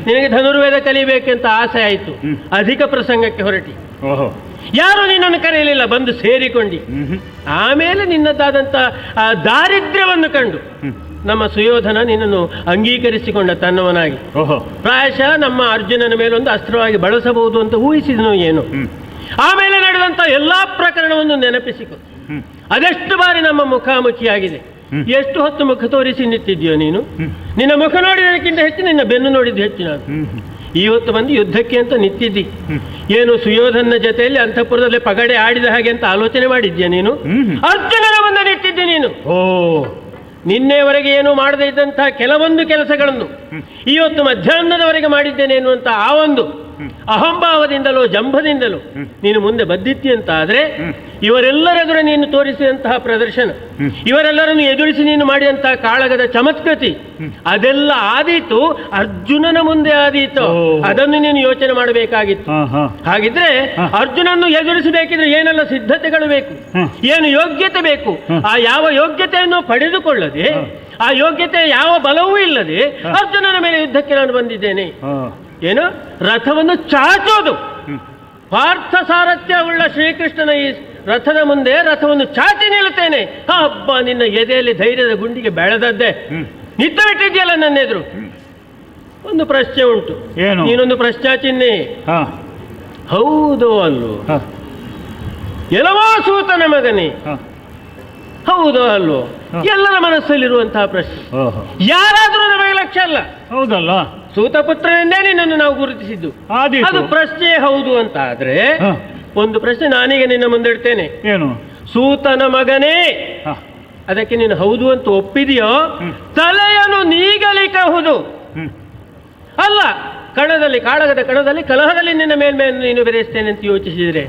ನಿನಗೆ ಧನುರ್ವೇದ ಕಲಿಬೇಕಂತ ಆಸೆ ಆಯಿತು, ಅಧಿಕ ಪ್ರಸಂಗಕ್ಕೆ ಹೊರಟಿ. ಓಹೋ, ಯಾರು ನಿನ್ನನ್ನು ಕರೆಯಲಿಲ್ಲ, ಬಂದು ಸೇರಿಕೊಂಡಿ. ಆಮೇಲೆ ನಿನ್ನದಾದಂಥ ಆ ದಾರಿದ್ರ್ಯವನ್ನು ಕಂಡು ನಮ್ಮ ಸುಯೋಧನ ನಿನ್ನನ್ನು ಅಂಗೀಕರಿಸಿಕೊಂಡ ತನ್ನವನಾಗಿ. ಓಹೋ, ಪ್ರಾಯಶಃ ನಮ್ಮ ಅರ್ಜುನನ ಮೇಲೊಂದು ಅಸ್ತ್ರವಾಗಿ ಬಳಸಬಹುದು ಅಂತ ಊಹಿಸಿದನು ಏನು. ಆಮೇಲೆ ನಡೆದಂಥ ಎಲ್ಲಾ ಪ್ರಕರಣವನ್ನು ನೆನಪಿಸಿಕೊ. ಅದೆಷ್ಟು ಬಾರಿ ನಮ್ಮ ಮುಖಾಮುಖಿಯಾಗಿದೆ, ಎಷ್ಟು ಹೊತ್ತು ಮುಖ ತೋರಿಸಿ ನಿಂತಿದ್ಯೋ ನೀನು. ನಿನ್ನ ಮುಖ ನೋಡಿದಕ್ಕಿಂತ ಹೆಚ್ಚು ನಿನ್ನ ಬೆನ್ನು ನೋಡಿದ್ದು ಹೆಚ್ಚು. ನಾನು ಇವತ್ತು ಬಂದು ಯುದ್ಧಕ್ಕೆ ಅಂತ ನಿಂತಿದ್ದಿ. ಏನು ಸುಯೋಧನ ಜೊತೆಯಲ್ಲಿ ಅಂತಃಪುರದಲ್ಲಿ ಪಗಡೆ ಆಡಿದ ಹಾಗೆ ಅಂತ ಆಲೋಚನೆ ಮಾಡಿದ್ಯಾ ನೀನು? ಅರ್ಜುನನ ಮುಂದೆ ನಿಂತಿದ್ದೆ ನೀನು. ಓ, ನಿನ್ನೆವರೆಗೆ ಏನು ಮಾಡದೇ ಇದ್ದಂತಹ ಕೆಲವೊಂದು ಕೆಲಸಗಳನ್ನು ಇವತ್ತು ಮಧ್ಯಾಹ್ನದವರೆಗೆ ಮಾಡಿದ್ದೇನೆ ಎನ್ನುವಂತ ಆ ಒಂದು ಅಹಂಭಾವದಿಂದಲೋ ಜಂಭದಿಂದಲೋ ನೀನು ಮುಂದೆ ಬದ್ದಿತ್ತಿ ಅಂತ ಆದ್ರೆ, ಇವರೆಲ್ಲರೆದುರ ನೀನು ತೋರಿಸಿದಂತಹ ಪ್ರದರ್ಶನ, ಇವರೆಲ್ಲರನ್ನು ಎದುರಿಸಿ ನೀನು ಮಾಡಿದಂತಹ ಕಾಳಗದ ಚಮತ್ಕೃತಿ, ಅದೆಲ್ಲ ಆದೀತು ಅರ್ಜುನನ ಮುಂದೆ ಆದೀತು. ಅದನ್ನು ನೀನು ಯೋಚನೆ ಮಾಡಬೇಕಾಗಿತ್ತು. ಹಾಗಿದ್ರೆ ಅರ್ಜುನನ್ನು ಎದುರಿಸಬೇಕಿದ್ರೆ ಏನೆಲ್ಲ ಸಿದ್ಧತೆಗಳು ಬೇಕು, ಏನು ಯೋಗ್ಯತೆ ಬೇಕು, ಆ ಯಾವ ಯೋಗ್ಯತೆಯನ್ನು ಪಡೆದುಕೊಳ್ಳದೆ, ಆ ಯೋಗ್ಯತೆ ಯಾವ ಬಲವೂ ಇಲ್ಲದೆ ಅರ್ಜುನನ ಮೇಲೆ ಯುದ್ಧಕ್ಕೆ ನಾನು ಬಂದಿದ್ದೇನೆ. ಏನು ರಥವನ್ನು ಚಾಚೋದು, ಪಾರ್ಥ ಸಾರಥ್ಯ ಉಳ್ಳ ಶ್ರೀಕೃಷ್ಣನ ಈ ರಥದ ಮುಂದೆ ರಥವನ್ನು ಚಾಚಿ ನಿಲ್ಲುತ್ತೇನೆ. ಹಬ್ಬ, ನಿನ್ನ ಎದೆಯಲ್ಲಿ ಧೈರ್ಯದ ಗುಂಡಿಗೆ ಬೆಳೆದದ್ದೇ ನಿಂತು ಬಿಟ್ಟಿದ್ಯಲ್ಲ ನನ್ನ ಎದುರು. ಒಂದು ಪ್ರಶ್ನೆ ಉಂಟು, ನೀನೊಂದು ಪ್ರಶ್ನಾ ಚಿಹ್ನೆ. ಹೌದು ಅಲ್ವೋ? ಎಲ್ಲವೋ ಸೂತನ ಮಗನೇ, ಹೌದು ಅಲ್ವೋ? ಎಲ್ಲರ ಮನಸ್ಸಲ್ಲಿರುವಂತಹ ಪ್ರಶ್ನೆ. ಯಾರಾದ್ರೂ ನಮಗೆ ಲಕ್ಷ್ಯ ಅಲ್ಲ. ಹೌದಲ್ಲ, ಸೂತಪುತ್ರನೆಂದೇ ನಿನ್ನನ್ನು ನಾವು ಗುರುತಿಸಿದ್ದು. ಅದು ಪ್ರಶ್ನೆ ಹೌದು ಅಂತ ಆದ್ರೆ ಒಂದು ಪ್ರಶ್ನೆ ನಾನೀಗ ನಿನ್ನ ಮುಂದಿಡ್ತೇನೆ. ಏನು? ಸೂತನ ಮಗನೇ, ಅದಕ್ಕೆ ನೀನು ಹೌದು ಅಂತ ಒಪ್ಪಿದೆಯೋ? ತಲೆಯನ್ನು ನೀಗಲಿಕಹುದು ಅಲ್ಲ, ಕಣದಲ್ಲಿ ಕಾಳಗದ ಕಣದಲ್ಲಿ ಕಲಹದಲ್ಲಿ ನಿನ್ನ ಮೇಲ್ಮೇಲೆ ನೀನು ಬೆರೆಸ್ತೇನೆ ಅಂತ ಯೋಚಿಸಿದ್ರೆ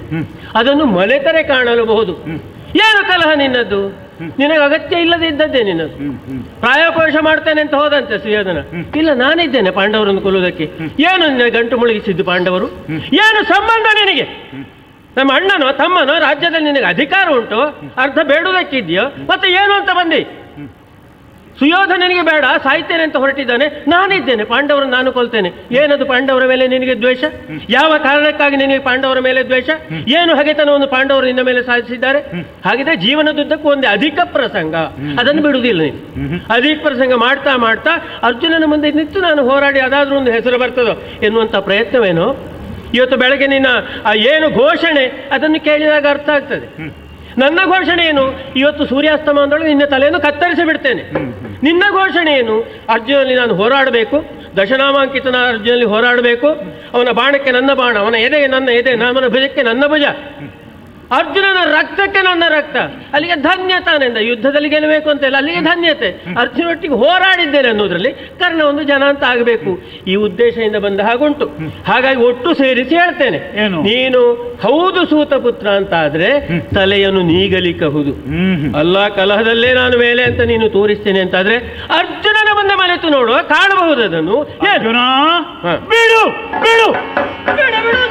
ಅದನ್ನು ಮಲೆತರೆ ಕಾಣಲಬಹುದು. ಏನು ಕಲಹ ನಿನ್ನದ್ದು? ನಿನಗೆ ಅಗತ್ಯ ಇಲ್ಲದೆ ಇದ್ದದ್ದೇ ನಿನ್ನದು. ಪ್ರಾಯೋಪವೇಶ ಮಾಡ್ತೇನೆ ಅಂತ ಹೋದಂತೆ ಸುಯೋಧನ. ಇಲ್ಲ, ನಾನಿದ್ದೇನೆ ಪಾಂಡವರನ್ನು ಕೊಲ್ಲುವುದಕ್ಕೆ. ಏನು ನಿನ್ನ ಗಂಟು ಮುಳುಗಿಸಿದ್ದು ಪಾಂಡವರು? ಏನು ಸಂಬಂಧ ನಿನಗೆ? ನಮ್ಮ ಅಣ್ಣನೋ ತಮ್ಮನೋ ರಾಜ್ಯದಲ್ಲಿ ನಿನಗೆ ಅಧಿಕಾರ ಉಂಟು, ಅರ್ಧ ಬೇಡುವುದಕ್ಕಿದ್ಯೋ, ಮತ್ತೆ ಏನು ಅಂತ ಬಂದಿ? ಸುಯೋಧನನಿಗೆ ಬೇಡ, ಸಾಯ್ತೇನೆ ಅಂತ ಹೊರಟಿದ್ದಾನೆ. ನಾನಿದ್ದೇನೆ, ಪಾಂಡವರನ್ನು ನಾನು ಕೊಲ್ತೇನೆ. ಏನದು ಪಾಂಡವರ ಮೇಲೆ ನಿನಗೆ ದ್ವೇಷ? ಯಾವ ಕಾರಣಕ್ಕಾಗಿ ನಿನಗೆ ಪಾಂಡವರ ಮೇಲೆ ದ್ವೇಷ? ಏನು ಹಗೆತನವನ್ನು ಪಾಂಡವರು ನಿನ್ನ ಮೇಲೆ ಸಾಧಿಸಿದ್ದಾರೆ? ಹಾಗಿದ್ರೆ ಜೀವನದುದ್ದಕ್ಕೂ ಒಂದು ಅಧಿಕ ಪ್ರಸಂಗ, ಅದನ್ನು ಬಿಡುವುದಿಲ್ಲ ನೀನು. ಅಧಿಕ ಪ್ರಸಂಗ ಮಾಡ್ತಾ ಮಾಡ್ತಾ ಅರ್ಜುನನ ಮುಂದೆ ನಿಂತು ನಾನು ಹೋರಾಡಿ ಅದಾದ್ರೂ ಒಂದು ಹೆಸರು ಬರ್ತದೋ ಎನ್ನುವಂಥ ಪ್ರಯತ್ನವೇನು? ಇವತ್ತು ಬೆಳಗ್ಗೆ ನಿನ್ನ ಏನು ಘೋಷಣೆ ಅದನ್ನು ಕೇಳಿದಾಗ ಅರ್ಥ ಆಗ್ತದೆ. ನನ್ನ ಘೋಷಣೆ ಏನು? ಇವತ್ತು ಸೂರ್ಯಾಸ್ತಮಾನದೊಳಗೆ ನಿನ್ನ ತಲೆಯನ್ನು ಕತ್ತರಿಸಿ ಬಿಡ್ತೇನೆ. ನಿನ್ನ ಘೋಷಣೆ ಏನು? ಅರ್ಜುನಲ್ಲಿ ನಾನು ಹೋರಾಡಬೇಕು, ದಶನಾಮಾಂಕಿತನ ಅರ್ಜುನಲ್ಲಿ ಹೋರಾಡಬೇಕು. ಅವನ ಬಾಣಕ್ಕೆ ನನ್ನ ಬಾಣ, ಅವನ ಎದೆಗೆ ನನ್ನ ಎದೆ, ಅವನ ಭುಜಕ್ಕೆ ನನ್ನ ಭುಜ, ಅರ್ಜುನನ ರಕ್ತಕ್ಕೆ ನನ್ನ ರಕ್ತ. ಅಲ್ಲಿಗೆ ಧನ್ಯ ತಾನೆಂದ. ಯುದ್ಧದಲ್ಲಿ ಗೆಲ್ಲಬೇಕು ಅಂತೆಲ್ಲ ಅಲ್ಲಿಗೆ ಧನ್ಯತೆ. ಅರ್ಜುನೊಟ್ಟಿಗೆ ಹೋರಾಡಿದ್ದೇನೆ ಅನ್ನೋದ್ರಲ್ಲಿ ಕರ್ಣ ಒಂದು ಜನ ಅಂತ ಆಗಬೇಕು, ಈ ಉದ್ದೇಶದಿಂದ ಬಂದ ಹಾಗುಂಟು. ಹಾಗಾಗಿ ಒಟ್ಟು ಸೇರಿಸಿ ಹೇಳ್ತೇನೆ, ನೀನು ಹೌದು ಸೂತಪುತ್ರ ಅಂತ ಆದ್ರೆ ತಲೆಯನ್ನು ನೀಗಲಿಕಹುದು. ಅಲ್ಲ ಕಲಹದಲ್ಲೇ ನಾನು ಮೇಲೆ ಅಂತ ನೀನು ತೋರಿಸ್ತೇನೆ ಅಂತಾದ್ರೆ ಅರ್ಜುನನ ಮುಂದೆ ಮರೆತು ನೋಡುವ ಕಾಣಬಹುದು ಅದನ್ನು. ಬಿಡು ಬಿಡು ಬಿಡು ಬಿಡು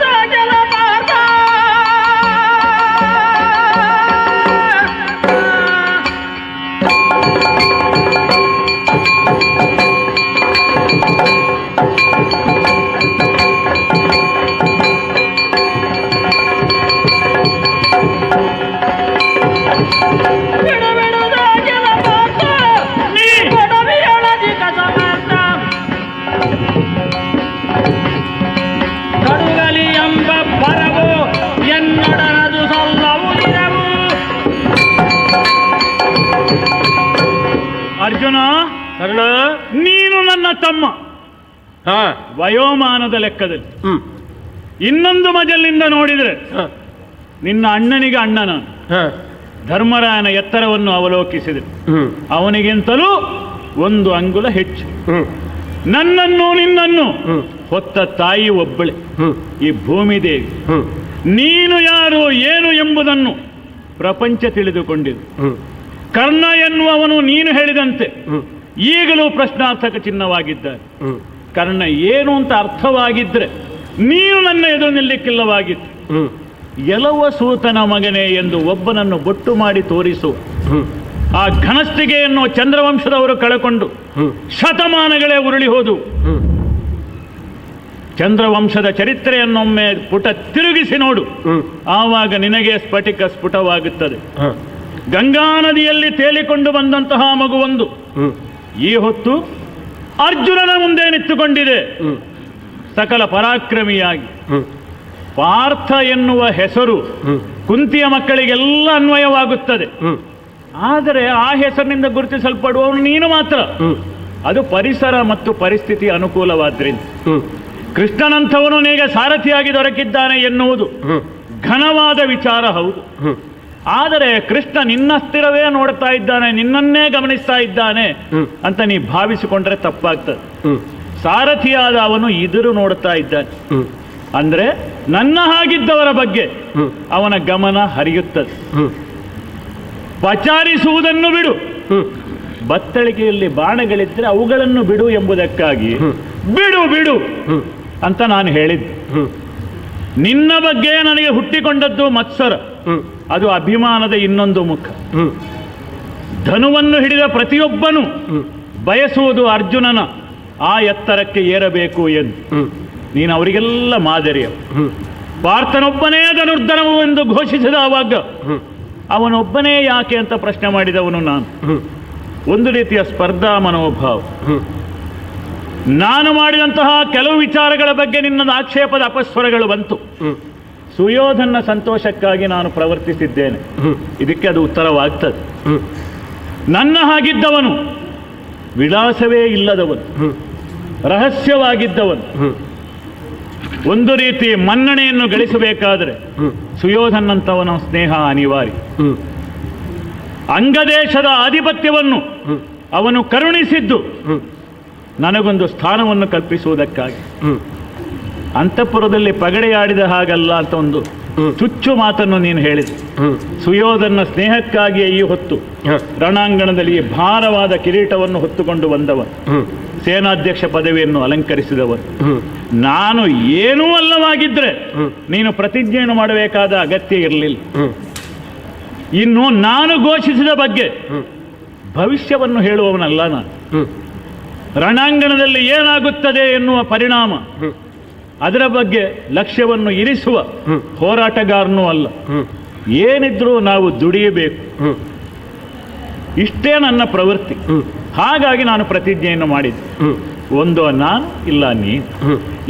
ಅರ್ಜುನ, ನೀನು ನನ್ನ ತಮ್ಮ ವಯೋಮಾನದ ಲೆಕ್ಕದಲ್ಲಿ. ಇನ್ನೊಂದು ಮಜಲಿನಿಂದ ನೋಡಿದ್ರೆ ನಿನ್ನ ಅಣ್ಣನಿಗೆ ಅಣ್ಣ ನಾನು. ಧರ್ಮರಾಯನ ಎತ್ತರವನ್ನು ಅವಲೋಕಿಸಿದೆ, ಅವನಿಗಿಂತಲೂ ಒಂದು ಅಂಗುಲ ಹೆಚ್ಚು. ನನ್ನನ್ನು ನಿನ್ನನ್ನು ಹೊತ್ತ ತಾಯಿ ಒಬ್ಬಳೆ, ಈ ಭೂಮಿದೇವಿ. ನೀನು ಯಾರು ಏನು ಎಂಬುದನ್ನು ಪ್ರಪಂಚ ತಿಳಿದುಕೊಂಡಿದೆ. ಕರ್ಣ ಎನ್ನುವವನು ನೀನು ಹೇಳಿದಂತೆ ಈಗಲೂ ಪ್ರಶ್ನಾರ್ಥಕ ಚಿಹ್ನವಾಗಿದ್ದಾರೆ. ಕರ್ಣ ಏನು ಅಂತ ಅರ್ಥವಾಗಿದ್ರೆ ನೀನು ನನ್ನ ಎದುರು ನಿಲ್ಲಿಕ್ಕಿಲ್ಲವಾಗಿತ್ತು. ಎಲವ ಸೂತನ ಮಗನೇ ಎಂದು ಒಬ್ಬನನ್ನು ಬೊಟ್ಟು ಮಾಡಿ ತೋರಿಸುವ ಆ ಘನಸ್ಥಿಗೆಯನ್ನು ಚಂದ್ರವಂಶದವರು ಕಳಕೊಂಡು ಶತಮಾನಗಳೇ ಉರುಳಿ ಹೋದು. ಚಂದ್ರವಂಶದ ಚರಿತ್ರೆಯನ್ನೊಮ್ಮೆ ಪುಟ ತಿರುಗಿಸಿ ನೋಡು, ಆವಾಗ ನಿನಗೆ ಸ್ಫಟಿಕ ಸ್ಫುಟವಾಗುತ್ತದೆ. ಗಂಗಾ ನದಿಯಲ್ಲಿ ತೇಲಿಕೊಂಡು ಬಂದಂತಹ ಮಗುವೊಂದು ಈ ಹೊತ್ತು ಅರ್ಜುನನ ಮುಂದೆ ನಿಂತುಕೊಂಡಿದೆ, ಸಕಲ ಪರಾಕ್ರಮಿಯಾಗಿ. ಪಾರ್ಥ ಎನ್ನುವ ಹೆಸರು ಕುಂತಿಯ ಮಕ್ಕಳಿಗೆಲ್ಲ ಅನ್ವಯವಾಗುತ್ತದೆ. ಆದರೆ ಆ ಹೆಸರಿನಿಂದ ಗುರುತಿಸಲ್ಪಡುವವನು ನೀನು ಮಾತ್ರ. ಅದು ಪರಿಸರ ಮತ್ತು ಪರಿಸ್ಥಿತಿ ಅನುಕೂಲವಾದ್ರಿಂದ. ಕೃಷ್ಣನಂಥವನು ನಿನಗೆ ಸಾರಥಿಯಾಗಿ ದೊರಕಿದ್ದಾನೆ ಎನ್ನುವುದು ಘನವಾದ ವಿಚಾರ ಹೌದು. ಆದರೆ ಕೃಷ್ಣ ನಿನ್ನಸ್ತಿರವೇ ನೋಡ್ತಾ ಇದ್ದಾನೆ, ನಿನ್ನನ್ನೇ ಗಮನಿಸ್ತಾ ಇದ್ದಾನೆ ಅಂತ ನೀ ಭಾವಿಸಿಕೊಂಡ್ರೆ ತಪ್ಪಾಗ್ತದೆ. ಸಾರಥಿಯಾದ ಅವನು ಎದುರು ನೋಡ್ತಾ ಇದ್ದಾನೆ ಅಂದ್ರೆ ನನ್ನ ಹಾಗಿದ್ದವರ ಬಗ್ಗೆ ಅವನ ಗಮನ ಹರಿಯುತ್ತದೆ. ಪಚಾರಿಸುವುದನ್ನು ಬಿಡು, ಬತ್ತಳಿಕೆಯಲ್ಲಿ ಬಾಣಗಳಿದ್ರೆ ಅವುಗಳನ್ನು ಬಿಡು ಎಂಬುದಕ್ಕಾಗಿ ಬಿಡು ಬಿಡು ಅಂತ ನಾನು ಹೇಳಿದ್ದೆ. ನಿನ್ನ ಬಗ್ಗೆ ನನಗೆ ಹುಟ್ಟಿಕೊಂಡದ್ದು ಮತ್ಸರ, ಅದು ಅಭಿಮಾನದ ಇನ್ನೊಂದು ಮುಖ. ಧನುವನ್ನು ಹಿಡಿದ ಪ್ರತಿಯೊಬ್ಬನು ಬಯಸುವುದು ಅರ್ಜುನನ ಆ ಎತ್ತರಕ್ಕೆ ಏರಬೇಕು ಎಂದು. ನೀನು ಅವರಿಗೆಲ್ಲ ಮಾದರಿಯ. ಪಾರ್ಥನೊಬ್ಬನೇ ಧನುರ್ಧನವು ಎಂದು ಘೋಷಿಸಿದವಾಗ ಅವನೊಬ್ಬನೇ ಯಾಕೆ ಅಂತ ಪ್ರಶ್ನೆ ಮಾಡಿದವನು ನಾನು. ಒಂದು ರೀತಿಯ ಸ್ಪರ್ಧಾ ಮನೋಭಾವ. ನಾನು ಮಾಡಿದಂತಹ ಕೆಲವು ವಿಚಾರಗಳ ಬಗ್ಗೆ ನಿನ್ನ ಆಕ್ಷೇಪದ ಅಪಸ್ವರಗಳು ಬಂತು. ಸುಯೋಧನ ಸಂತೋಷಕ್ಕಾಗಿ ನಾನು ಪ್ರವರ್ತಿಸಿದ್ದೇನೆ, ಇದಕ್ಕೆ ಅದು ಉತ್ತರವಾಗ್ತದೆ. ನನ್ನ ಹಾಗಿದ್ದವನು ವಿಳಾಸವೇ ಇಲ್ಲದವನು, ರಹಸ್ಯವಾಗಿದ್ದವನು. ಒಂದು ರೀತಿ ಮನ್ನಣೆಯನ್ನು ಗಳಿಸಬೇಕಾದರೆ ಸುಯೋಧನಂತವನ ಸ್ನೇಹ ಅನಿವಾರ್ಯ. ಅಂಗದೇಶದ ಆಧಿಪತ್ಯವನ್ನು ಅವನು ಕರುಣಿಸಿದ್ದು ನನಗೊಂದು ಸ್ಥಾನವನ್ನು ಕಲ್ಪಿಸುವುದಕ್ಕಾಗಿ. ಅಂತಃಪುರದಲ್ಲಿ ಪಗಡೆಯಾಡಿದ ಹಾಗಲ್ಲ ಅಂತ ಒಂದು ಚುಚ್ಚು ಮಾತನ್ನು ನೀನು ಹೇಳಿದೆ. ಸುಯೋಧನ ಸ್ನೇಹಕ್ಕಾಗಿಯೇ ಈ ಹೊತ್ತು ರಣಾಂಗಣದಲ್ಲಿ ಭಾರವಾದ ಕಿರೀಟವನ್ನು ಹೊತ್ತುಕೊಂಡು ಬಂದವನು, ಸೇನಾಧ್ಯಕ್ಷ ಪದವಿಯನ್ನು ಅಲಂಕರಿಸಿದವನು. ನಾನು ಏನೂ ಅಲ್ಲವಾಗಿದ್ರೆ ನೀನು ಪ್ರತಿಜ್ಞೆಯನ್ನು ಮಾಡಬೇಕಾದ ಅಗತ್ಯ ಇರಲಿಲ್ಲ. ಇನ್ನು ನಾನು ಘೋಷಿಸಿದ ಬಗ್ಗೆ ಭವಿಷ್ಯವನ್ನು ಹೇಳುವವನಲ್ಲ ನಾನು. ರಣಾಂಗಣದಲ್ಲಿ ಏನಾಗುತ್ತದೆ ಎನ್ನುವ ಪರಿಣಾಮ, ಅದರ ಬಗ್ಗೆ ಲಕ್ಷ್ಯವನ್ನು ಇರಿಸುವ ಹೋರಾಟಗಾರನೂ ಅಲ್ಲ. ಏನಿದ್ರೂ ನಾವು ದುಡಿಯಬೇಕು, ಇಷ್ಟೇ ನನ್ನ ಪ್ರವೃತ್ತಿ. ಹಾಗಾಗಿ ನಾನು ಪ್ರತಿಜ್ಞೆಯನ್ನು ಮಾಡಿದ್ದೆ. ಒಂದು ನಾನು, ಇಲ್ಲ ನೀನು,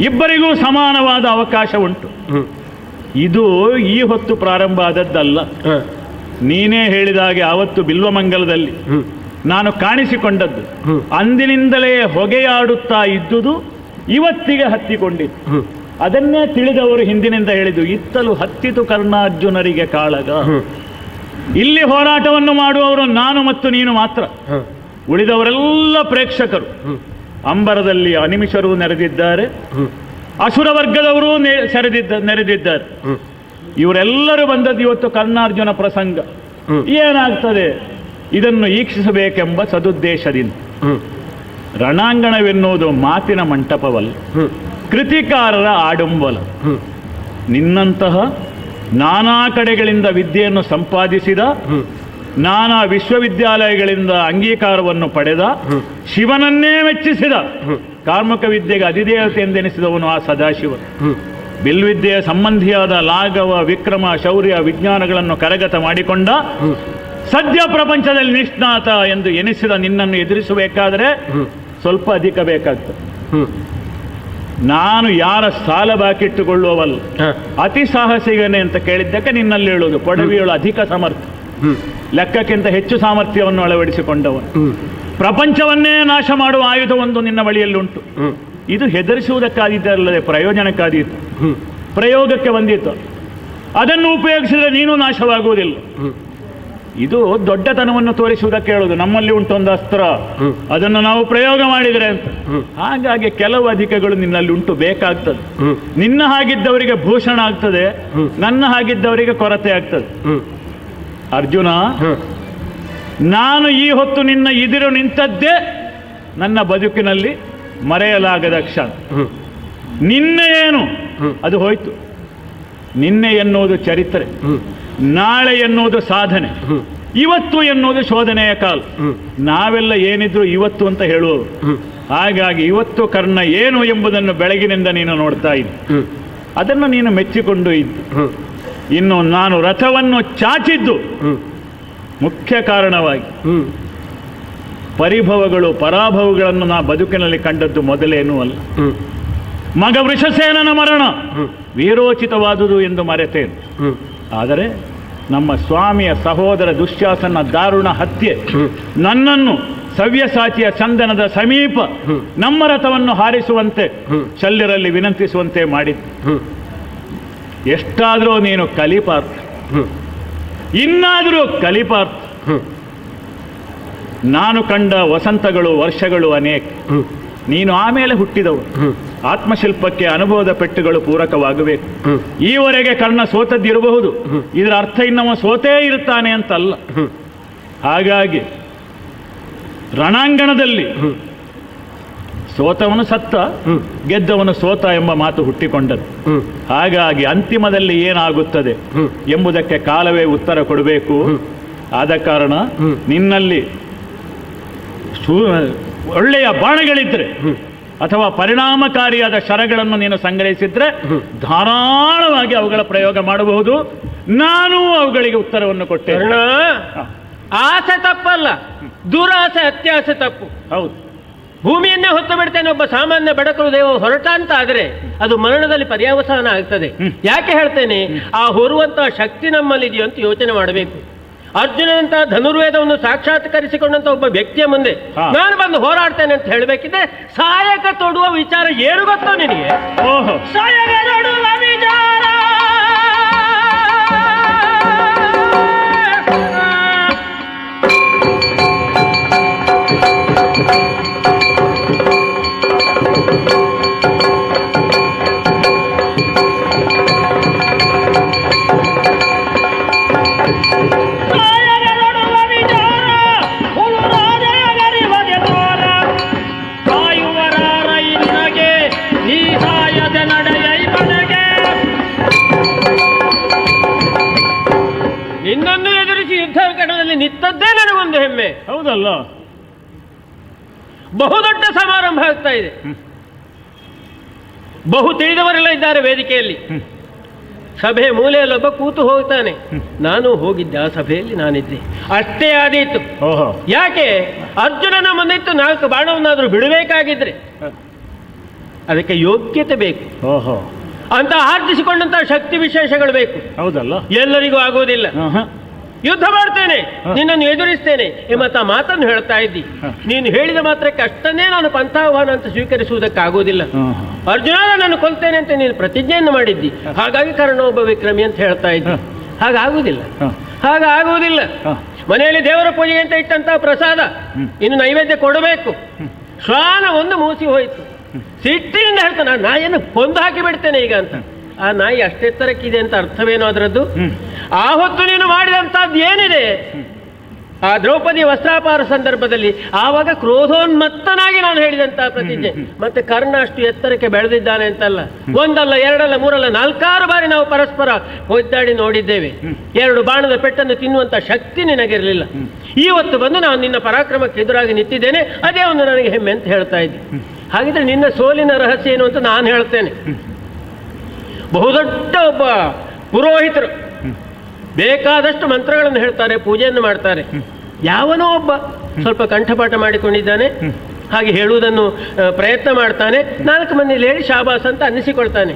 ಇಬ್ಬರಿಗೂ ಸಮಾನವಾದ ಅವಕಾಶ ಉಂಟು. ಇದು ಈ ಹೊತ್ತು ಪ್ರಾರಂಭ ಆದದ್ದಲ್ಲ. ನೀನೇ ಹೇಳಿದ ಹಾಗೆ ಆವತ್ತು ಬಿಲ್ವಮಂಗಲದಲ್ಲಿ ನಾನು ಕಾಣಿಸಿಕೊಂಡದ್ದು ಅಂದಿನಿಂದಲೇ ಹೊಗೆಯಾಡುತ್ತಾ ಇದ್ದುದು ಇವತ್ತಿಗೆ ಹತ್ತಿಕೊಂಡಿತ್ತು. ಅದನ್ನೇ ತಿಳಿದವರು ಹಿಂದಿನಿಂದ ಹೇಳಿದ್ದು, ಇತ್ತಲು ಹತ್ತಿತು ಕರ್ಣಾರ್ಜುನರಿಗೆ ಕಾಳಗ. ಇಲ್ಲಿ ಹೋರಾಟವನ್ನು ಮಾಡುವವರು ನಾನು ಮತ್ತು ನೀನು ಮಾತ್ರ. ಉಳಿದವರೆಲ್ಲ ಪ್ರೇಕ್ಷಕರು. ಅಂಬರದಲ್ಲಿ ಅನಿಮಿಷರು ನೆರೆದಿದ್ದಾರೆ, ಅಸುರ ವರ್ಗದವರು ನೆರೆದಿದ್ದಾರೆ. ಇವರೆಲ್ಲರೂ ಬಂದದ್ದು ಇವತ್ತು ಕರ್ಣಾರ್ಜುನ ಪ್ರಸಂಗ. ಏನಾಗ್ತದೆ ಇದನ್ನು ಈಕ್ಷಿಸಬೇಕೆಂಬ ಸದುದ್ದೇಶದಿಂದ. ರಣಾಂಗಣವೆನ್ನುವುದು ಮಾತಿನ ಮಂಟಪವಲ್ಲ, ಕೃತಿಕಾರರ ಆಡಂಬಲ. ನಿನ್ನಂತಹ ನಾನಾ ಕಡೆಗಳಿಂದ ವಿದ್ಯೆಯನ್ನು ಸಂಪಾದಿಸಿದ, ನಾನಾ ವಿಶ್ವವಿದ್ಯಾಲಯಗಳಿಂದ ಅಂಗೀಕಾರವನ್ನು ಪಡೆದ, ಶಿವನನ್ನೇ ಮೆಚ್ಚಿಸಿದ, ಕಾರ್ಮಕ ವಿದ್ಯೆಗೆ ಅಧಿದೇವತೆ ಎಂದೆನಿಸಿದವನು ಆ ಸದಾಶಿವ. ಬಿಲ್ವಿದ್ಯೆಯ ಸಂಬಂಧಿಯಾದ ಲಾಘವ, ವಿಕ್ರಮ, ಶೌರ್ಯ, ವಿಜ್ಞಾನಗಳನ್ನು ಕರಗತ ಮಾಡಿಕೊಂಡ, ಸದ್ಯ ಪ್ರಪಂಚದಲ್ಲಿ ನಿಷ್ಣಾತ ಎಂದು ಎನಿಸಿದ ನಿನ್ನನ್ನು ಎದುರಿಸಬೇಕಾದರೆ ಸ್ವಲ್ಪ ಅಧಿಕ ಬೇಕಾಗ್ತದೆ. ನಾನು ಯಾರ ಸಾಲ ಬಾಕಿಟ್ಟುಕೊಳ್ಳುವವಲ್ಲ, ಅತಿ ಸಾಹಸಿಗನೆ ಅಂತ ಕೇಳಿದ್ದಕ್ಕೆ ನಿನ್ನಲ್ಲಿ ಹೇಳುವುದು. ಕೊಡವಿಯಳು ಅಧಿಕ ಸಮರ್ಥ, ಲೆಕ್ಕಕ್ಕಿಂತ ಹೆಚ್ಚು ಸಾಮರ್ಥ್ಯವನ್ನು ಅಳವಡಿಸಿಕೊಂಡವನು. ಪ್ರಪಂಚವನ್ನೇ ನಾಶ ಮಾಡುವ ಆಯುಧವೊಂದು ನಿನ್ನ ಬಳಿಯಲ್ಲುಂಟು. ಇದು ಹೆದರಿಸುವುದಕ್ಕಾದಿದ್ದಲ್ಲದೆ ಪ್ರಯೋಜನಕ್ಕಾದೀತು, ಪ್ರಯೋಗಕ್ಕೆ ಬಂದಿತ್ತು. ಅದನ್ನು ಉಪಯೋಗಿಸಿದರೆ ನೀನು ನಾಶವಾಗುವುದಿಲ್ಲ. ಇದು ದೊಡ್ಡತನವನ್ನು ತೋರಿಸುವುದಕ್ಕೆ ಹೇಳುವುದು. ನಮ್ಮಲ್ಲಿ ಉಂಟು ಒಂದು ಅಸ್ತ್ರ, ಅದನ್ನು ನಾವು ಪ್ರಯೋಗ ಮಾಡಿದರೆ ಅಂತ. ಹಾಗಾಗಿ ಕೆಲವು ಅಧಿಕಗಳು ನಿನ್ನಲ್ಲಿ ಉಂಟು, ಬೇಕಾಗ್ತದೆ. ನಿನ್ನ ಹಾಗಿದ್ದವರಿಗೆ ಭೂಷಣ ಆಗ್ತದೆ, ನನ್ನ ಹಾಗಿದ್ದವರಿಗೆ ಕೊರತೆ ಆಗ್ತದೆ. ಅರ್ಜುನ, ನಾನು ಈ ಹೊತ್ತು ನಿನ್ನ ಎದುರು ನಿಂತದ್ದೇ ನನ್ನ ಬದುಕಿನಲ್ಲಿ ಮರೆಯಲಾಗದ ಕ್ಷಣ. ನಿನ್ನೆ ಏನು ಅದು ಹೋಯ್ತು. ನಿನ್ನೆ ಎನ್ನುವುದು ಚರಿತ್ರೆ, ನಾಳೆ ಎನ್ನುವುದು ಸಾಧನೆ, ಇವತ್ತು ಎನ್ನುವುದು ಶೋಧನೆಯ ಕಾಲ. ನಾವೆಲ್ಲ ಏನಿದ್ರು ಇವತ್ತು ಅಂತ ಹೇಳುವವರು. ಹಾಗಾಗಿ ಇವತ್ತು ಕರ್ಣ ಏನು ಎಂಬುದನ್ನು ಬೆಳಗಿನಿಂದ ನೀನು ನೋಡ್ತಾ ಇದ್ದಿ, ಅದನ್ನು ನೀನು ಮೆಚ್ಚಿಕೊಂಡು ಇದ್ದು. ಇನ್ನು ನಾನು ರಥವನ್ನು ಚಾಚಿದ್ದು ಮುಖ್ಯ ಕಾರಣವಾಗಿ ಪರಿಭವಗಳು ಪರಾಭವಗಳನ್ನು ನಾ ಬದುಕಿನಲ್ಲಿ ಕಂಡದ್ದು ಮೊದಲೇನೂ ಅಲ್ಲ. ಮಗ ವೃಷಸೇನನ ಮರಣ ವೀರೋಚಿತವಾದುದು ಎಂದು ಮರೆತೇನು. ಆದರೆ ನಮ್ಮ ಸ್ವಾಮಿಯ ಸಹೋದರ ದುಶ್ಯಾಸನ ದಾರುಣ ಹತ್ಯೆ ನನ್ನನ್ನು ಸವ್ಯಸಾಚಿಯ ಚಂದನದ ಸಮೀಪ ನಮ್ಮ ರಥವನ್ನು ಹಾರಿಸುವಂತೆ ಶಲ್ಯರಲ್ಲಿ ವಿನಂತಿಸುವಂತೆ ಮಾಡಿದ್ದು. ಎಷ್ಟಾದರೂ ನೀನು ಕಲಿಪಾರ್ಥ, ಇನ್ನಾದರೂ ಕಲಿಪಾರ್ಥ. ನಾನು ಕಂಡ ವಸಂತಗಳು ವರ್ಷಗಳು ಅನೇಕ, ನೀನು ಆಮೇಲೆ ಹುಟ್ಟಿದವು. ಆತ್ಮಶಿಲ್ಪಕ್ಕೆ ಅನುಭವದ ಪೆಟ್ಟುಗಳು ಪೂರಕವಾಗಬೇಕು. ಈವರೆಗೆ ಕರ್ಣ ಸೋತದ್ದಿರಬಹುದು, ಇದರ ಅರ್ಥ ಇನ್ನವ ಸೋತೇ ಇರುತ್ತಾನೆ ಅಂತಲ್ಲ. ಹಾಗಾಗಿ ರಣಾಂಗಣದಲ್ಲಿ ಸೋತವನು ಸತ್ತ, ಗೆದ್ದವನು ಸೋತ ಎಂಬ ಮಾತು ಹುಟ್ಟಿಕೊಂಡದ್ದು. ಹಾಗಾಗಿ ಅಂತಿಮದಲ್ಲಿ ಏನಾಗುತ್ತದೆ ಎಂಬುದಕ್ಕೆ ಕಾಲವೇ ಉತ್ತರ ಕೊಡಬೇಕು. ಆದ ಕಾರಣ ನಿನ್ನಲ್ಲಿ ಒಳ್ಳೆಯ ಬಾಣಗಳಿದ್ರೆ ಅಥವಾ ಪರಿಣಾಮಕಾರಿಯಾದ ಶರಗಳನ್ನು ನೀನು ಸಂಗ್ರಹಿಸಿದ್ರೆ ಧಾರಾಳವಾಗಿ ಅವುಗಳ ಪ್ರಯೋಗ ಮಾಡಬಹುದು. ನಾನು ಅವುಗಳಿಗೆ ಉತ್ತರವನ್ನು ಕೊಟ್ಟೆ. ಆಸೆ ತಪ್ಪಲ್ಲ, ದುರಾಸೆ ಅತ್ಯಾಸೆ ತಪ್ಪು. ಹೌದು, ಭೂಮಿಯನ್ನೇ ಹೊತ್ತು ಬಿಡ್ತೇನೆ ಒಬ್ಬ ಸಾಮಾನ್ಯ ಬಡಕರು ದೇವ ಹೊರಟ ಅಂತ ಆದರೆ ಅದು ಮರಣದಲ್ಲಿ ಪರ್ಯಾವಸಾನ ಆಗ್ತದೆ. ಯಾಕೆ ಹೇಳ್ತೇನೆ, ಆ ಹೊರುವಂತಹ ಶಕ್ತಿ ನಮ್ಮಲ್ಲಿದೆಯೋ ಅಂತ ಯೋಚನೆ ಮಾಡಬೇಕು. ಅರ್ಜುನಂತಹ ಧನುರ್ವೇದವನ್ನು ಸಾಕ್ಷಾತ್ಕರಿಸಿಕೊಂಡಂತ ಒಬ್ಬ ವ್ಯಕ್ತಿಯ ಮುಂದೆ ನಾನು ಬಂದು ಹೋರಾಡ್ತೇನೆ ಅಂತ ಹೇಳಬೇಕಿದ್ರೆ ಸಾಯಕ ತೊಡುವ ವಿಚಾರ ಏನು ಗೊತ್ತೋ ನಿನಗೆ? ಸಾಯಕ ತೊಡುವ ವಿಚಾರ ನಿನ್ನನ್ನು ಎದುರಿಸಿ ಯುದ್ಧ ಕಣದಲ್ಲಿ ನಿಂತದ್ದೇ ನನಗೊಂದು ಹೆಮ್ಮೆ. ಹೌದಲ್ಲ, ಬಹುದೊಡ್ಡ ಸಮಾರಂಭ ಆಗ್ತಾ ಇದೆ. ಬಹು ತಿಳಿದವರೆಲ್ಲ ಇದ್ದಾರೆ ವೇದಿಕೆಯಲ್ಲಿ. ಸಭೆ ಮೂಲೆಯಲ್ಲೊಬ್ಬ ಕೂತು ಹೋಗ್ತಾನೆ. ನಾನು ಹೋಗಿದ್ದೆ, ಆ ಸಭೆಯಲ್ಲಿ ನಾನಿದ್ದೆ. ಅಷ್ಟೇ ಆದೀತು. ಯಾಕೆ? ಅರ್ಜುನನ ಮುಂದಿತ್ತು 4 ಬಾಣವನ್ನಾದರೂ ಬಿಡಬೇಕಾಗಿದ್ರೆ ಅದಕ್ಕೆ ಯೋಗ್ಯತೆ ಬೇಕು. ಅಂತ ಆರ್ಜಿಸಿಕೊಂಡಂತಹ ಶಕ್ತಿ ವಿಶೇಷಗಳು ಬೇಕು. ಹೌದಲ್ಲ, ಎಲ್ಲರಿಗೂ ಆಗೋದಿಲ್ಲ. ಯುದ್ಧ ಮಾಡ್ತೇನೆ, ನಿನ್ನನ್ನು ಎದುರಿಸ್ತೇನೆ ಎಂಬಂತ ಮಾತನ್ನು ಹೇಳ್ತಾ ಇದ್ದಿ. ನೀನು ಹೇಳಿದ ಮಾತ್ರಕ್ಕೆ ಅಷ್ಟನ್ನೇ ನಾನು ಪಂಥಾಹ್ವಾನ ಅಂತ ಸ್ವೀಕರಿಸುವುದಕ್ಕಾಗೋದಿಲ್ಲ. ಅರ್ಜುನ ನಾನು ಕೊಲ್ತೇನೆ ಅಂತ ನೀನು ಪ್ರತಿಜ್ಞೆಯನ್ನು ಮಾಡಿದ್ದಿ. ಹಾಗಾಗಿ ಕರ್ಣ ಒಬ್ಬ ವಿಕ್ರಮಿ ಅಂತ ಹೇಳ್ತಾ ಇದ್ದಿ. ಹಾಗಾಗುವುದಿಲ್ಲ. ಮನೆಯಲ್ಲಿ ದೇವರ ಪೂಜೆಗೆ ಅಂತ ಇಟ್ಟಂತಹ ಪ್ರಸಾದ ಇನ್ನು ನೈವೇದ್ಯ ಕೊಡಬೇಕು. ಶ್ವಾನ ಒಂದು ಮೂಸಿ ಹೋಯಿತು. ಸಿಟ್ಟಿನಿಂದ ಹೇಳ್ತಾನೆ, ನಾಯಿಯನ್ನು ಕೊಂದು ಹಾಕಿ ಬಿಡ್ತೇನೆ ಈಗ ಅಂತ. ಆ ನಾಯಿ ಅಷ್ಟೆತ್ತರಕ್ಕಿದೆ ಅಂತ ಅರ್ಥವೇನೋ ಅದರದ್ದು. ಆ ಹೊತ್ತು ನೀನು ಮಾಡಿದಂತಹದ್ದು ಏನಿದೆ, ಆ ದ್ರೌಪದಿ ವಸ್ತ್ರಾಪಾರ ಸಂದರ್ಭದಲ್ಲಿ ಆವಾಗ ಕ್ರೋಧೋನ್ಮತ್ತನಾಗಿ ನಾನು ಹೇಳಿದಂತಹ ಪ್ರತಿಜ್ಞೆ. ಮತ್ತೆ ಕರ್ಣ ಅಷ್ಟು ಎತ್ತರಕ್ಕೆ ಬೆಳೆದಿದ್ದಾನೆ ಅಂತಲ್ಲ, ಒಂದಲ್ಲ ಎರಡಲ್ಲ ಮೂರಲ್ಲ 4 ಬಾರಿ ನಾವು ಪರಸ್ಪರ ಹೊದ್ದಾಡಿ ನೋಡಿದ್ದೇವೆ. 2 ಬಾಣದ ಪೆಟ್ಟನ್ನು ತಿನ್ನುವಂತ ಶಕ್ತಿ ನಿನಗಿರಲಿಲ್ಲ. ಇವತ್ತು ಬಂದು ನಾನು ನಿನ್ನ ಪರಾಕ್ರಮಕ್ಕೆ ಎದುರಾಗಿ ನಿಂತಿದ್ದೇನೆ, ಅದೇ ಒಂದು ನನಗೆ ಹೆಮ್ಮೆ ಅಂತ ಹೇಳ್ತಾ ಇದ್ದೆ. ಹಾಗಿದ್ರೆ ನಿನ್ನ ಸೋಲಿನ ರಹಸ್ಯ ಏನು ಅಂತ ನಾನು ಹೇಳ್ತೇನೆ. ಬಹುದೊಡ್ಡ ಒಬ್ಬ ಪುರೋಹಿತರು ಬೇಕಾದಷ್ಟು ಮಂತ್ರಗಳನ್ನು ಹೇಳ್ತಾರೆ, ಪೂಜೆಯನ್ನು ಮಾಡ್ತಾರೆ. ಯಾವನೋ ಒಬ್ಬ ಸ್ವಲ್ಪ ಕಂಠಪಾಠ ಮಾಡಿಕೊಂಡಿದ್ದಾನೆ, ಹಾಗೆ ಹೇಳುವುದನ್ನು ಪ್ರಯತ್ನ ಮಾಡ್ತಾನೆ. 4 ಮಂದಿಯಲ್ಲಿ ಹೇಳಿ ಶಾಬಾಸ್ ಅಂತ ಅನ್ನಿಸಿಕೊಳ್ತಾನೆ.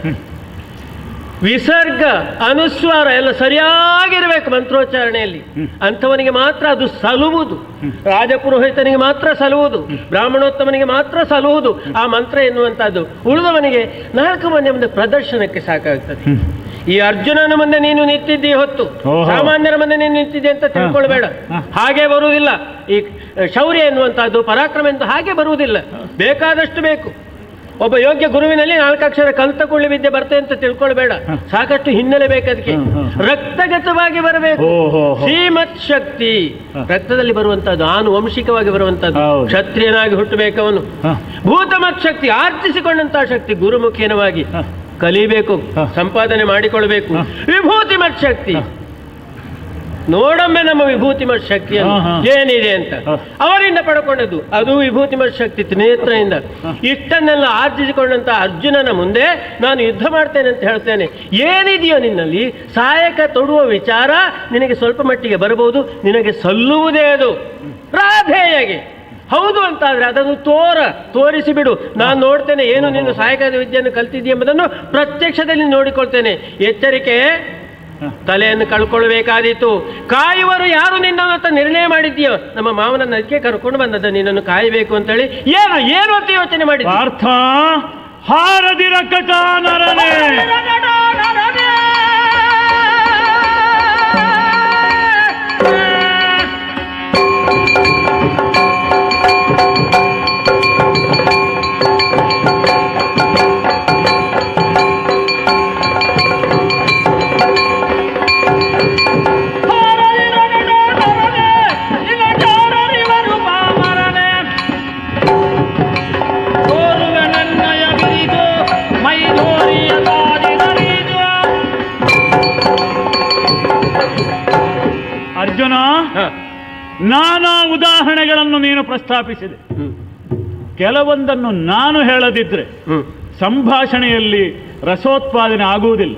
ವಿಸರ್ಗ ಅನುಸ್ವಾರ ಎಲ್ಲ ಸರಿಯಾಗಿರ್ಬೇಕು ಮಂತ್ರೋಚ್ಚಾರಣೆಯಲ್ಲಿ. ಅಂಥವನಿಗೆ ಮಾತ್ರ ಅದು ಸಲುವುದು. ರಾಜಪುರೋಹಿತನಿಗೆ ಮಾತ್ರ ಸಲುವುದು, ಬ್ರಾಹ್ಮಣೋತ್ತಮನಿಗೆ ಮಾತ್ರ ಸಲುವುದು ಆ ಮಂತ್ರ ಎನ್ನುವಂಥದ್ದು. ಉಳಿದವನಿಗೆ 4 ಮಂದಿ ಮುಂದೆ ಪ್ರದರ್ಶನಕ್ಕೆ ಸಾಕಾಗ್ತದೆ. ಈ ಅರ್ಜುನನ ಮುಂದೆ ನೀನು ನಿಂತಿದ್ದೀ ಹೊತ್ತು ಸಾಮಾನ್ಯರ ಮುಂದೆ ನೀನು ನಿಂತಿದ್ದೆ ಅಂತ ತಿಳ್ಕೊಳ್ಬೇಡ. ಹಾಗೆ ಬರುವುದಿಲ್ಲ ಈ ಶೌರ್ಯ ಎನ್ನುವಂಥದ್ದು, ಪರಾಕ್ರಮ ಎಂದು ಹಾಗೆ ಬರುವುದಿಲ್ಲ. ಬೇಕಾದಷ್ಟು ಬೇಕು. ಒಬ್ಬ ಯೋಗ್ಯ ಗುರುವಿನಲ್ಲಿ 4 ಅಕ್ಷರ ಕಲ್ತಕೊಳ್ಳಿ ವಿದ್ಯೆ ಬರ್ತದೆ ಅಂತ ತಿಳ್ಕೊಳ್ಬೇಡ. ಸಾಕಷ್ಟು ಹಿನ್ನೆಲೆ ಬೇಕದಕ್ಕೆ. ರಕ್ತಗತವಾಗಿ ಬರಬೇಕು. ಶ್ರೀಮತ್ ಶಕ್ತಿ ರಕ್ತದಲ್ಲಿ ಬರುವಂತಹದ್ದು, ಆನುವಂಶಿಕವಾಗಿ ಬರುವಂತಹದ್ದು. ಕ್ಷತ್ರಿಯನಾಗಿ ಹುಟ್ಟಬೇಕವನು. ಭೂತಮತ್ ಶಕ್ತಿ ಆರ್ಜಿಸಿಕೊಂಡಂತಹ ಶಕ್ತಿ ಗುರುಮುಖೇನವಾಗಿ ಕಲಿಬೇಕು, ಸಂಪಾದನೆ ಮಾಡಿಕೊಳ್ಬೇಕು. ವಿಭೂತಿ ಮತ್ ಶಕ್ತಿ ನೋಡೊಮ್ಮೆ ನಮ್ಮ ವಿಭೂತಿಮತ್ ಶಕ್ತಿಯನ್ನು ಏನಿದೆ ಅಂತ ಅವರಿಂದ ಪಡ್ಕೊಂಡದ್ದು ಅದು ವಿಭೂತಿಮತ್ ಶಕ್ತಿ ತ್ರಿನೇತ್ರದಿಂದ. ಇಷ್ಟನ್ನೆಲ್ಲ ಆರ್ಜಿಸಿಕೊಂಡಂತ ಅರ್ಜುನನ ಮುಂದೆ ನಾನು ಯುದ್ಧ ಮಾಡ್ತೇನೆ ಅಂತ ಹೇಳ್ತೇನೆ. ಏನಿದೆಯೋ ನಿನ್ನಲ್ಲಿ ಸಹಾಯಕ ತೊಡುವ ವಿಚಾರ ನಿನಗೆ ಸ್ವಲ್ಪ ಮಟ್ಟಿಗೆ ಬರಬಹುದು, ನಿನಗೆ ಸಲ್ಲುವುದೇ ಅದು ರಾಧೆಯಾಗಿ. ಹೌದು ಅಂತಾದ್ರೆ ಅದನ್ನು ತೋರಿಸಿ ಬಿಡು. ನಾನು ನೋಡ್ತೇನೆ ಏನು ನೀನು ಸಹಾಯಕ ವಿದ್ಯೆಯನ್ನು ಕಲ್ತಿದ್ದೀಯ ಎಂಬುದನ್ನು ಪ್ರತ್ಯಕ್ಷದಲ್ಲಿ ನೋಡಿಕೊಳ್ತೇನೆ. ಎಚ್ಚರಿಕೆ, ತಲೆಯನ್ನು ಕಳ್ಕೊಳ್ಬೇಕಾದೀತು. ಕಾಯುವರು ಯಾರು ನಿನ್ನಂತ ನಿರ್ಣಯ ಮಾಡಿದ್ದೀಯೋ ನಮ್ಮ ಮಾವನನ್ನು ಅದಕ್ಕೆ ಕರ್ಕೊಂಡು ಬಂದದ್ದು ನಿನ್ನನ್ನು ಕಾಯಬೇಕು ಅಂತೇಳಿ. ಏನು ಅಂತ ಯೋಚನೆ ಮಾಡಿ ಅರ್ಥ ಹಾರದಿರ ಕಟಾನರನೇ ಅರ್ಜುನ, ನಾನಾ ಉದಾಹರಣೆಗಳನ್ನು ನೀನು ಪ್ರಸ್ತಾಪಿಸಿದೆ. ಕೆಲವೊಂದನ್ನು ನಾನು ಹೇಳದಿದ್ರೆ ಸಂಭಾಷಣೆಯಲ್ಲಿ ರಸೋತ್ಪಾದನೆ ಆಗುವುದಿಲ್ಲ.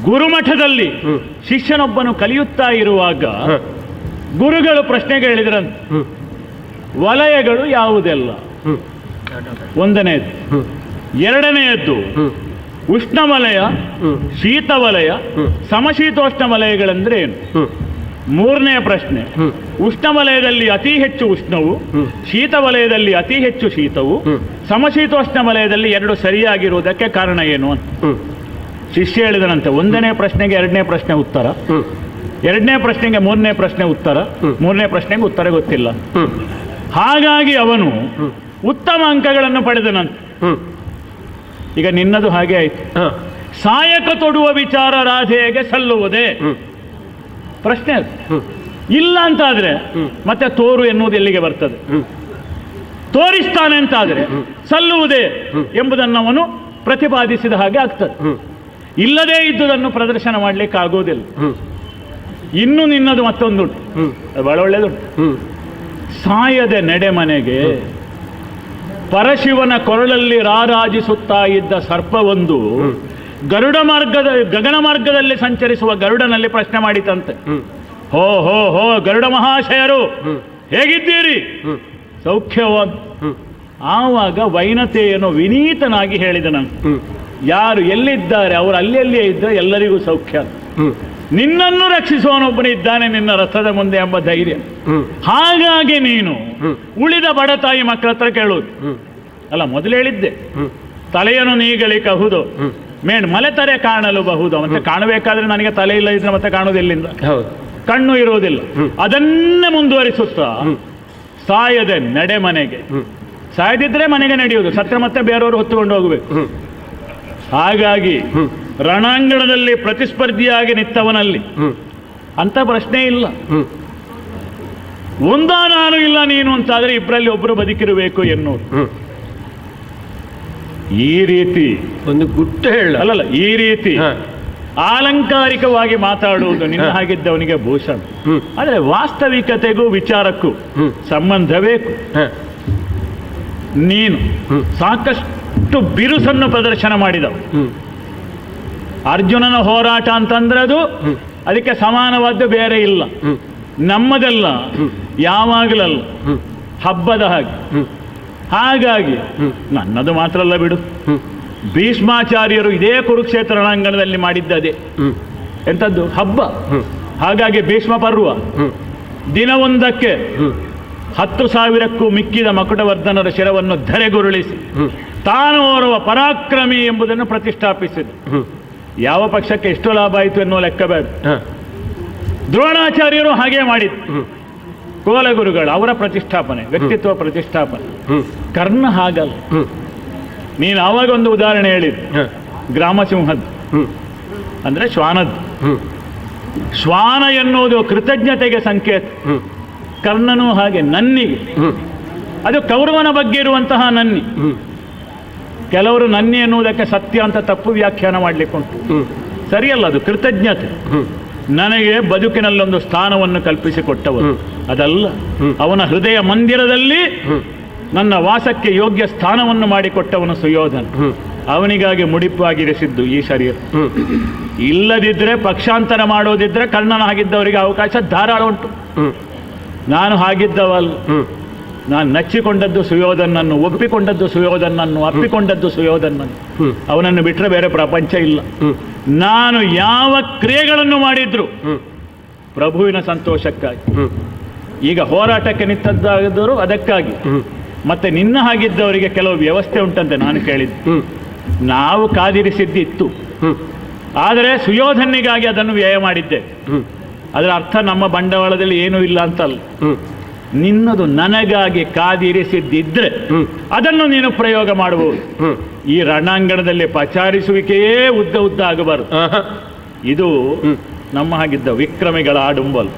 ಗುರುಮಠದಲ್ಲಿ ಶಿಷ್ಯನೊಬ್ಬನು ಕಲಿಯುತ್ತಾ ಇರುವಾಗ ಗುರುಗಳು ಪ್ರಶ್ನೆ ಕೇಳಿದ್ರಂತೆ, ವಲಯಗಳು ಯಾವುದೆಲ್ಲ? ಒಂದನೆಯದ್ದು. ಎರಡನೆಯದ್ದು ಉಷ್ಣವಲಯ, ಶೀತವಲಯ, ಸಮಶೀತೋಷ್ಣ ವಲಯಗಳೆಂದ್ರೆ ಏನು? ಮೂರನೆಯ ಪ್ರಶ್ನೆ, ಉಷ್ಣವಲಯದಲ್ಲಿ ಅತಿ ಹೆಚ್ಚು ಉಷ್ಣವು, ಶೀತವಲಯದಲ್ಲಿ ಅತಿ ಹೆಚ್ಚು ಶೀತವು, ಸಮಶೀತೋಷ್ಣ ವಲಯದಲ್ಲಿ ಎರಡು ಸರಿಯಾಗಿರುವುದಕ್ಕೆ ಕಾರಣ ಏನು ಅಂತ ಶಿಷ್ಯ ಹೇಳಿದನಂತೆ. ಒಂದನೇ ಪ್ರಶ್ನೆಗೆ ಎರಡನೇ ಪ್ರಶ್ನೆ ಉತ್ತರ, ಎರಡನೇ ಪ್ರಶ್ನೆಗೆ ಮೂರನೇ ಪ್ರಶ್ನೆ ಉತ್ತರ, ಮೂರನೇ ಪ್ರಶ್ನೆಗೆ ಉತ್ತರ ಗೊತ್ತಿಲ್ಲ. ಹಾಗಾಗಿ ಅವನು ಉತ್ತಮ ಅಂಕಗಳನ್ನು ಪಡೆದನಂತೆ. ಈಗ ನಿನ್ನದು ಹಾಗೆ ಆಯ್ತು. ಸಹಾಯಕ ತೊಡುವ ವಿಚಾರ ರಾಧೆಗೆ ಸಲ್ಲುವುದೇ? ಪ್ರಶ್ನೆ ಇಲ್ಲ ಅಂತಾದ್ರೆ ಮತ್ತೆ ತೋರು ಎನ್ನುವುದು ಎಲ್ಲಿಗೆ ಬರ್ತದೆ? ತೋರಿಸ್ತಾನೆ ಅಂತಾದ್ರೆ ಸಲ್ಲುವುದೇ ಎಂಬುದನ್ನು ಅವನು ಪ್ರತಿಪಾದಿಸಿದ ಹಾಗೆ ಆಗ್ತದೆ. ಇಲ್ಲದೇ ಇದ್ದುದನ್ನು ಪ್ರದರ್ಶನ ಮಾಡಲಿಕ್ಕೆ ಆಗೋದಿಲ್ಲ. ಇನ್ನು ನಿನ್ನದು ಮತ್ತೊಂದುಂಟು, ಬಹಳ ಒಳ್ಳೆಯದುಂಟು. ಸಾಯದೆ ನಡೆಮನೆಗೆ ಪರಶಿವನ ಕೊರಳಲ್ಲಿ ರಾರಾಜಿಸುತ್ತಾ ಇದ್ದ ಸರ್ಪವೊಂದು ಗಗನ ಮಾರ್ಗದಲ್ಲಿ ಸಂಚರಿಸುವ ಗರುಡನಲ್ಲಿ ಪ್ರಶ್ನೆ ಮಾಡಿತಂತೆ. ಹೋ ಹೋ ಹೋ ಗರುಡ ಮಹಾಶಯರು ಹೇಗಿದ್ದೀರಿ? ಸೌಖ್ಯವಾದ. ಆವಾಗ ವೈನತೆಯನ್ನು ವಿನೀತನಾಗಿ ಹೇಳಿದನಂತೆ, ಯಾರು ಎಲ್ಲಿದ್ದಾರೆ ಅವರು ಅಲ್ಲಿಯೇ ಇದ್ದರೆ ಎಲ್ಲರಿಗೂ ಸೌಖ್ಯ. ನಿನ್ನನ್ನು ರಕ್ಷಿಸುವವನೊಬ್ಬನಿದ್ದಾನೆ ನಿನ್ನ ರಥದ ಮುಂದೆ ಎಂಬ ಧೈರ್ಯ. ಹಾಗಾಗಿ ನೀನು ಉಳಿದ ಬಡತಾಯಿ ಮಕ್ಕಳ ಹತ್ರ ಕೇಳುವುದು ಅಲ್ಲ. ಮೊದಲು ಹೇಳಿದ್ದೆ, ತಲೆಯನ್ನು ನೀಗಳಿಕಹುದು ಮಲೆತರೆ ಕಾಣಲು ಬಹುದು. ಮತ್ತೆ ಕಾಣಬೇಕಾದ್ರೆ ನನಗೆ ತಲೆ ಇಲ್ಲ ಇದ್ರೆ ಮತ್ತೆ ಕಾಣುವುದಿಲ್ಲಿಂದ? ಕಣ್ಣು ಇರುವುದಿಲ್ಲ. ಅದನ್ನೇ ಮುಂದುವರಿಸುತ್ತಾ ಸಾಯದೆ ನಡೆ ಮನೆಗೆ. ಸಾಯದಿದ್ರೆ ಮನೆಗೆ ನಡೆಯುವುದು, ಸತ್ರ ಮತ್ತೆ ಬೇರೆಯವರು ಹೊತ್ತುಕೊಂಡು ಹೋಗಬೇಕು. ಹಾಗಾಗಿ ರಣಾಂಗಣದಲ್ಲಿ ಪ್ರತಿಸ್ಪರ್ಧಿಯಾಗಿ ನಿಂತವನಲ್ಲಿ ಅಂತ ಪ್ರಶ್ನೆ ಇಲ್ಲ. ಒಂದ ನಾನು ಇಲ್ಲ ನೀನು ಅಂತಾದ್ರೆ ಇಬ್ಬರಲ್ಲಿ ಒಬ್ಬರು ಬದುಕಿರಬೇಕು ಎನ್ನುವುದು. ಈ ರೀತಿ ಒಂದು ಗುಟ್ಟು ಅಲ್ಲಲ್ಲ, ಈ ರೀತಿ ಆಲಂಕಾರಿಕವಾಗಿ ಮಾತಾಡುವುದು ನಿನ್ನ ಹಾಗಿದ್ದವನಿಗೆ ಭೂಷಣ. ಆದರೆ ವಾಸ್ತವಿಕತೆಗೂ ವಿಚಾರಕ್ಕೂ ಸಂಬಂಧ ಬೇಕು. ನೀನು ಸಾಕಷ್ಟು ಬಿರುಸನ್ನು ಪ್ರದರ್ಶನ ಮಾಡಿದವು. ಅರ್ಜುನನ ಹೋರಾಟ ಅಂತಂದ್ರೆ ಅದು ಅದಕ್ಕೆ ಸಮಾನವಾದ್ದು ಬೇರೆ ಇಲ್ಲ. ನಮ್ಮದೆಲ್ಲ ಯಾವಾಗಲಲ್ಲ, ಹಬ್ಬದ ಹಾಗೆ. ಹಾಗಾಗಿ ನನ್ನದು ಮಾತ್ರ ಅಲ್ಲ ಬಿಡು, ಭೀಷ್ಮಾಚಾರ್ಯರು ಇದೇ ಕುರುಕ್ಷೇತ್ರ ರಣಾಂಗಣದಲ್ಲಿ ಮಾಡಿದ್ದದೆ ಎಂಥದ್ದು ಹಬ್ಬ. ಹಾಗಾಗಿ ಭೀಷ್ಮ ಪರ್ವ ದಿನವೊಂದಕ್ಕೆ 10,000ಕ್ಕೂ ಮಿಕ್ಕಿದ ಮಕುಟವರ್ಧನರ ಶಿರವನ್ನು ಧರೆಗುರುಳಿಸಿ ತಾನು ಓರ್ವ ಪರಾಕ್ರಮಿ ಎಂಬುದನ್ನು ಪ್ರತಿಷ್ಠಾಪಿಸಿದ. ಯಾವ ಪಕ್ಷಕ್ಕೆ ಎಷ್ಟು ಲಾಭ ಆಯಿತು ಎನ್ನುವ ಲೆಕ್ಕ ಬೇಡ. ದ್ರೋಣಾಚಾರ್ಯರು ಹಾಗೆ ಮಾಡಿದ್ರು. ಕುಲಗುರುಗಳು ಅವರ ಪ್ರತಿಷ್ಠಾಪನೆ, ವ್ಯಕ್ತಿತ್ವ ಪ್ರತಿಷ್ಠಾಪನೆ. ಕರ್ಣ ಹಾಗಲ್ಲ. ನೀನು ಆವಾಗ ಒಂದು ಉದಾಹರಣೆ ಹೇಳಿದ್ದು, ಗ್ರಾಮಸಿಂಹದ್ದು ಅಂದ್ರೆ ಶ್ವಾನದ್ದು. ಶ್ವಾನ ಎನ್ನುವುದು ಕೃತಜ್ಞತೆಗೆ ಸಂಕೇತ. ಕರ್ಣನೂ ಹಾಗೆ ನನ್ನಿಗೆ. ಅದು ಕೌರವನ ಬಗ್ಗೆ ಇರುವಂತಹ ನನ್ನಿ. ಕೆಲವರು ನನ್ನಿ ಎನ್ನುವುದಕ್ಕೆ ಸತ್ಯ ಅಂತ ತಪ್ಪು ವ್ಯಾಖ್ಯಾನ ಮಾಡಲಿಕ್ಕುಂಟು. ಸರಿಯಲ್ಲ, ಅದು ಕೃತಜ್ಞತೆ. ನನಗೆ ಬದುಕಿನಲ್ಲೊಂದು ಸ್ಥಾನವನ್ನು ಕಲ್ಪಿಸಿಕೊಟ್ಟವನು. ಅದಲ್ಲ, ಅವನ ಹೃದಯ ಮಂದಿರದಲ್ಲಿ ನನ್ನ ವಾಸಕ್ಕೆ ಯೋಗ್ಯ ಸ್ಥಾನವನ್ನು ಮಾಡಿಕೊಟ್ಟವನು ಸುಯೋಧನ. ಅವನಿಗಾಗಿ ಮುಡಿಪಾಗಿರಿಸಿದ್ದು ಈ ಶರೀರ. ಇಲ್ಲದಿದ್ದರೆ ಪಕ್ಷಾಂತರ ಮಾಡೋದಿದ್ರೆ ಕರ್ಣನಾಗಿದ್ದವರಿಗೆ ಅವಕಾಶ ಧಾರಾಳ ಉಂಟು. ನಾನು ಹಾಗಿದ್ದವಲ್ಲ. ನಾನು ನಚ್ಚಿಕೊಂಡದ್ದು ಸುಯೋಧನನ್ನು, ಒಪ್ಪಿಕೊಂಡದ್ದು ಸುಯೋಧನನ್ನು, ಅಪ್ಪಿಕೊಂಡದ್ದು ಸುಯೋಧನನ್ನು. ಅವನನ್ನು ಬಿಟ್ಟರೆ ಬೇರೆ ಪ್ರಪಂಚ ಇಲ್ಲ. ನಾನು ಯಾವ ಕ್ರಿಯೆಗಳನ್ನು ಮಾಡಿದ್ರು ಪ್ರಭುವಿನ ಸಂತೋಷಕ್ಕಾಗಿ. ಈಗ ಹೋರಾಟಕ್ಕೆ ನಿಂತದ್ದಾದರೂ ಅದಕ್ಕಾಗಿ. ಮತ್ತೆ ನಿನ್ನ ಹಾಗಿದ್ದವರಿಗೆ ಕೆಲವು ವ್ಯವಸ್ಥೆ ಉಂಟಂತೆ ನಾನು ಕೇಳಿದ್ದು. ನಾವು ಕಾದಿರಿಸಿದ್ದಿತ್ತು, ಆದರೆ ಸುಯೋಧನಿಗಾಗಿ ಅದನ್ನು ವ್ಯಯ ಮಾಡಿದ್ದೆ. ಅದರ ಅರ್ಥ ನಮ್ಮ ಬಂಡವಾಳದಲ್ಲಿ ಏನೂ ಇಲ್ಲ ಅಂತಲ್ಲ. ನಿನ್ನದು ನನಗಾಗಿ ಕಾದಿರಿಸಿದ್ದಿದ್ರೆ ಅದನ್ನು ನೀನು ಪ್ರಯೋಗ ಮಾಡಬಹುದು. ಈ ರಣಾಂಗಣದಲ್ಲಿ ಪಚಾರಿಸುವಿಕೆಯೇ ಉದ್ದ ಉದ್ದ ಆಗಬಾರದು. ಇದು ನಮ್ಮ ಹಾಗಿದ್ದ ವಿಕ್ರಮಿಗಳ ಆಡುಂಬಲು.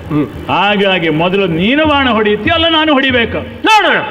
ಹಾಗಾಗಿ ಮೊದಲು ನೀನು ಬಾಣ ಹೊಡೆಯುತ್ತೀಯ, ಅಲ್ಲ ನಾನು ಹೊಡಿಬೇಕು ನೋಡೋಣ.